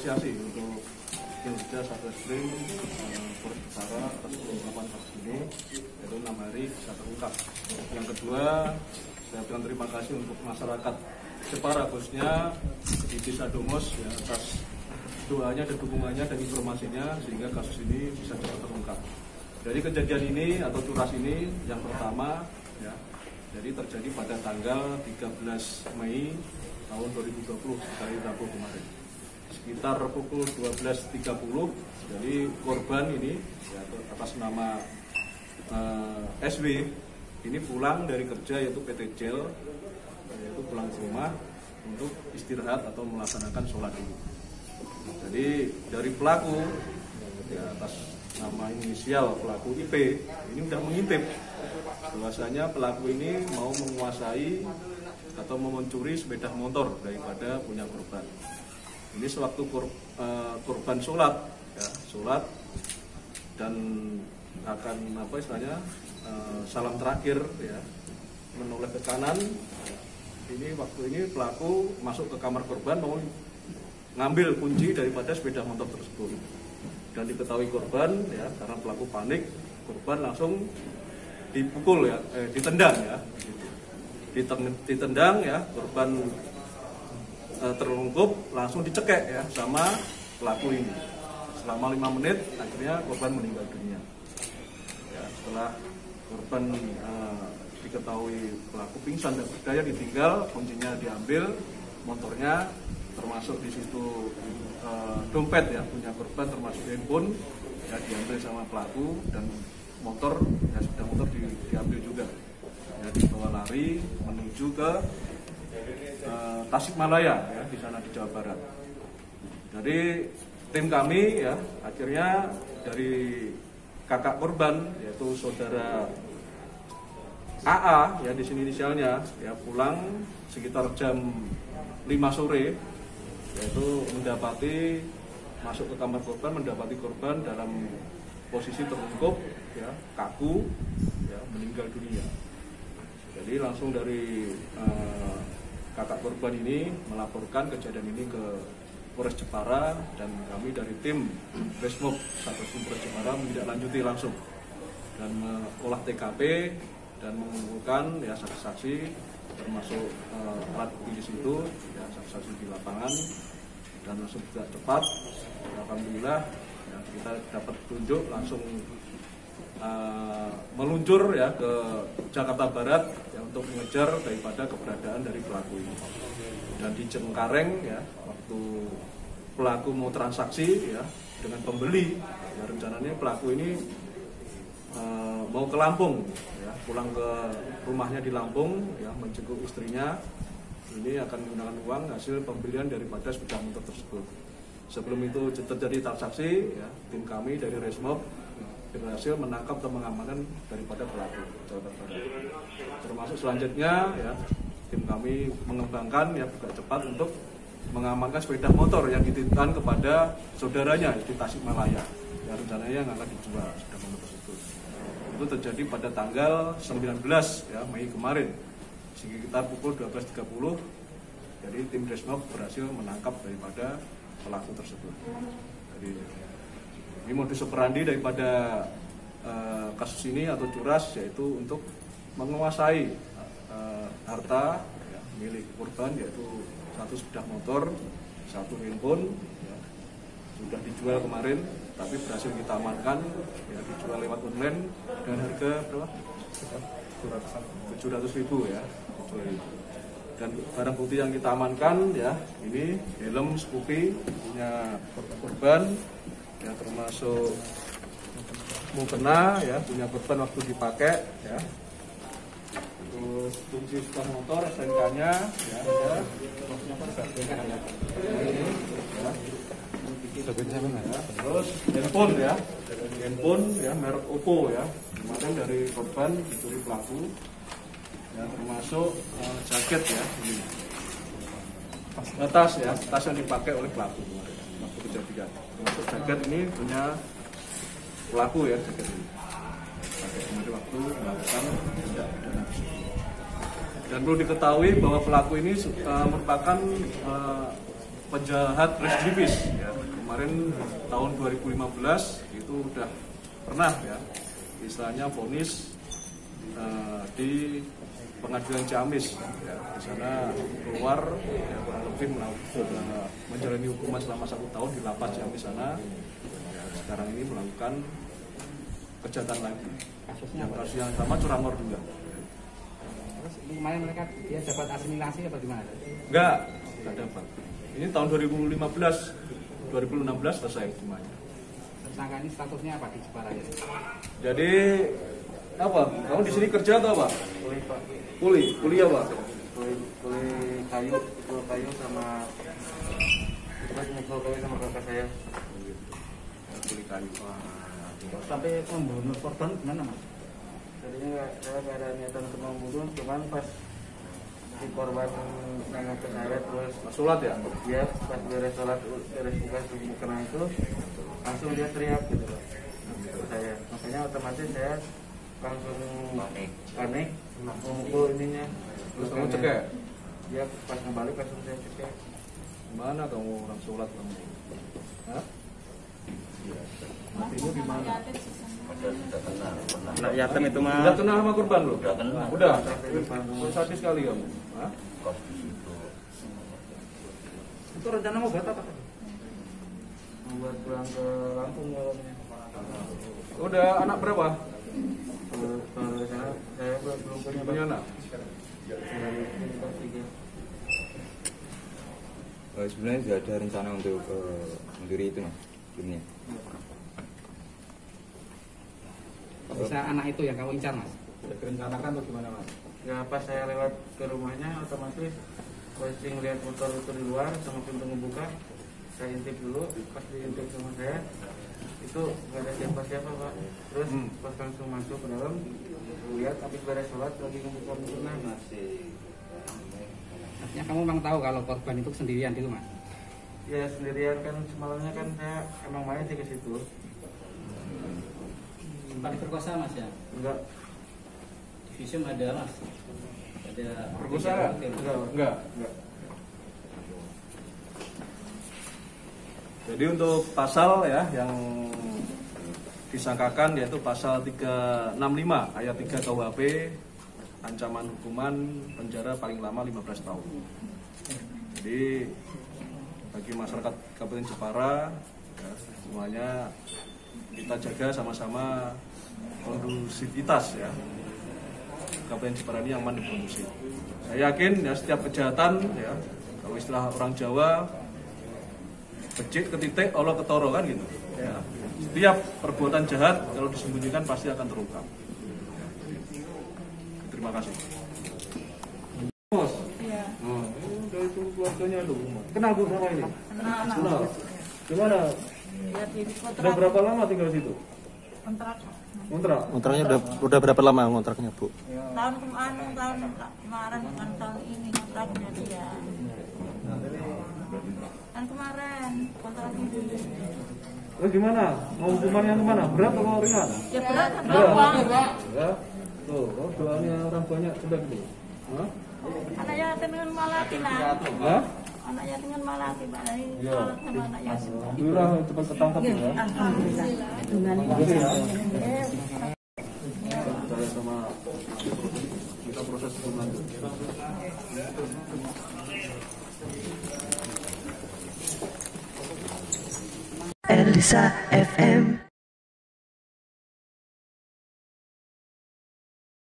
apresiasi untuk kinerja Satreskrim Polres Jepara atas pengungkapan kasus ini, yaitu 6 hari bisa terungkap. Yang kedua, saya ucapkan terima kasih untuk masyarakat Jepara, khususnya di Desa Domos ya, atas doanya dan dukungannya dan informasinya sehingga kasus ini bisa cepat terungkap. Dari kejadian ini atau curas ini yang pertama ya, jadi terjadi pada tanggal 13 Mei tahun 2020 hari Rabu kemarin. Sekitar pukul 12.30, jadi korban ini ya, atas nama SW ini pulang dari kerja yaitu PT Jel, yaitu pulang ke rumah untuk istirahat atau melaksanakan sholat dulu. Jadi dari pelaku ya, atas nama inisial pelaku IP ini sudah mengintip bahwasanya pelaku ini mau menguasai atau mencuri sepeda motor daripada punya korban. Ini sewaktu korban sholat, ya, sholat dan akan apa istilahnya salam terakhir, ya, menoleh ke kanan. Ini waktu ini pelaku masuk ke kamar korban mau ngambil kunci daripada sepeda motor tersebut. Dan diketahui korban, ya, karena pelaku panik, korban langsung dipukul, ya, ditendang, ya, ditendang, ya, korban terlungkup, langsung dicekek ya sama pelaku ini. Selama 5 menit, akhirnya korban meninggal dunia. Ya, setelah korban diketahui pelaku pingsan dan berdaya, ditinggal, kuncinya diambil, motornya termasuk di situ dompet ya punya korban termasuk handphone ya diambil sama pelaku, dan motor ya sepeda motor diambil juga. Ya, dibawa lari menuju ke Tasikmalaya ya di sana di Jawa Barat. Jadi tim kami ya akhirnya dari kakak korban yaitu saudara AA ya di sini inisialnya ya pulang sekitar jam 5 sore, yaitu mendapati masuk ke kamar korban, mendapati korban dalam posisi terlungkup ya kaku ya meninggal dunia. Jadi langsung dari kakak korban ini melaporkan kejadian ini ke Polres Jepara, dan kami dari tim Resmob Satreskrim Polres Jepara menindaklanjuti langsung dan mengolah TKP dan mengumpulkan ya saksi-saksi termasuk alat bukti di situ ya saksi-saksi di lapangan, dan langsung juga cepat ya, alhamdulillah ya, kita dapat tunjuk langsung meluncur ya ke Jakarta Barat ya, untuk mengejar daripada keberadaan dari pelaku ini. Dan di Cengkareng ya waktu pelaku mau transaksi ya dengan pembeli ya, rencananya pelaku ini mau ke Lampung ya, pulang ke rumahnya di Lampung ya menjenguk istrinya. Ini akan menggunakan uang hasil pembelian daripada sepeda motor tersebut. Sebelum itu terjadi transaksi ya, tim kami dari Resmob berhasil menangkap dan mengamankan daripada pelaku. Termasuk selanjutnya ya tim kami mengembangkan ya buka cepat untuk mengamankan sepeda motor yang dititipkan kepada saudaranya di Tasikmalaya. Ya rencananya yang akan dijual sepeda motor tersebut. Itu terjadi pada tanggal 19 ya Mei kemarin. Sekitar pukul 12.30. Jadi tim Resmob berhasil menangkap daripada pelaku tersebut. Jadi ini modus operandi daripada kasus ini atau curas yaitu untuk menguasai harta ya, milik korban, yaitu 1 sepeda motor, 1 handphone ya, sudah dijual kemarin tapi berhasil kita amankan ya, dijual lewat online dengan harga berapa? 700.000 ya. Dan barang bukti yang kita amankan ya ini helm Scoopy punya korban ya, termasuk mukena ya punya korban waktu dipakai ya. Terus kunci sepeda motor STNK-nya ya ada. Terus handphone ya merek Oppo ya. Kemarin dari korban dicuri pelaku ya, termasuk jaket ya ini. Tas ya, tas yang dipakai oleh pelaku kemarin waktu kejadian. Termasuk jaket ini punya pelaku ya, jaket ini. Pakai kemarin waktu melakukan tindak pidana. Dan perlu diketahui bahwa pelaku ini merupakan penjahat residivis ya. Kemarin tahun 2015 itu udah pernah ya istilahnya vonis di pengadilan Ciamis ya. Di sana keluar ya, kurang lebih menjalani hukuman selama 1 tahun di lapas Ciamis sana ya, sekarang ini melakukan kejahatan lagi kasus yang sama curanmor juga. Terus kemarin mereka dia dapat asimilasi apa gimana? Enggak dapat. Ini tahun 2016 selesai semuanya. Tersangka ini statusnya apa di Jepara ya? Jadi apa? Kamu di sini kerja atau apa? Kuli Pak. Kuli apa? Kuli kayu sama mukul kayu sama kakak saya. Kuli kayu. Sampai membunuh korban gimana Mas? Tadinya saya nggak ada niatan untuk membunuh, cuman pas si korban nengok ke saya terus Sholat ya? dia pas beres sholat beres buka kena itu langsung dia teriak gitu loh ke saya. Makanya otomatis saya langsung panik memukul ininya. Terus kamu cekek? Dia pas kembali langsung saya cekek. Mana kamu orang sholat kamu? Hah? Matimu di mana? Anak yatim itu mah. Udah kenal sama korban lu? Udah kenal. Udah. Sadis sekali kamu. Hah? Itu rencana mau buat apa? Membuat pulang ke Lampung malamnya. Udah anak berapa? Kalau saya belum Punya anak? Sebenarnya sudah ada rencana untuk mencuri itu mas, sebelumnya. Bisa anak itu yang kamu incar Mas? Sudah direncanakan atau gimana mas? Ya pas saya lewat ke rumahnya otomatis posting lihat motor itu di luar sama pintu ngebuka, saya intip dulu. Pas diintip sama saya itu nggak ada siapa-siapa Pak. Terus pas langsung masuk ke dalam lihat habis beres sholat lagi ngebuka pintu masih. Artinya kamu memang tahu kalau korban itu sendirian dulu Mas? Ya sendirian kan semalamnya kan saya emang main sih ke situ. Sempat diperkosa Mas ya? Enggak. Visum ada Mas? Ada Perkosa? Enggak. Jadi untuk pasal ya yang disangkakan yaitu pasal 365 ayat 3 KUHP, ancaman hukuman penjara paling lama 15 tahun. Jadi bagi masyarakat Kabupaten Jepara ya, semuanya kita jaga sama-sama kondusivitas ya. Kabupaten Jepara ini aman dan kondusif. Saya yakin ya setiap kejahatan ya, kalau istilah orang Jawa becik ketitik Allah ketoro kan gitu. Ya. Setiap perbuatan jahat kalau disembunyikan pasti akan terungkap. Terima kasih. Bos. Iya. Oh, dari itu keluarganya tuh. Kenal Bu sama ini? Kenal. Gimana? Ya di Sudah kontrak. berapa lama tinggal di situ? Kontrak. Kontrak? Kontraknya udah berapa lama kontraknya Bu? Tahun kemarin dengan tahun ini kontraknya dia. Kan kemarin kontrak ini. Terus gimana? Mau hukuman yang kemana? Berat atau ringan? Ya berat berapa? Ya. Tuh, doanya orang banyak sudah gitu. Hah? Anak yatim dengan malati lah. Hah? Anak yatim dengan malati Pak. Ini Iya. sholat sama anak yatim. Alhamdulillah cepat ketangkap ya. Alhamdulillah. Makasih ya. Saya sama kita proses hukum lanjut. Elisa FM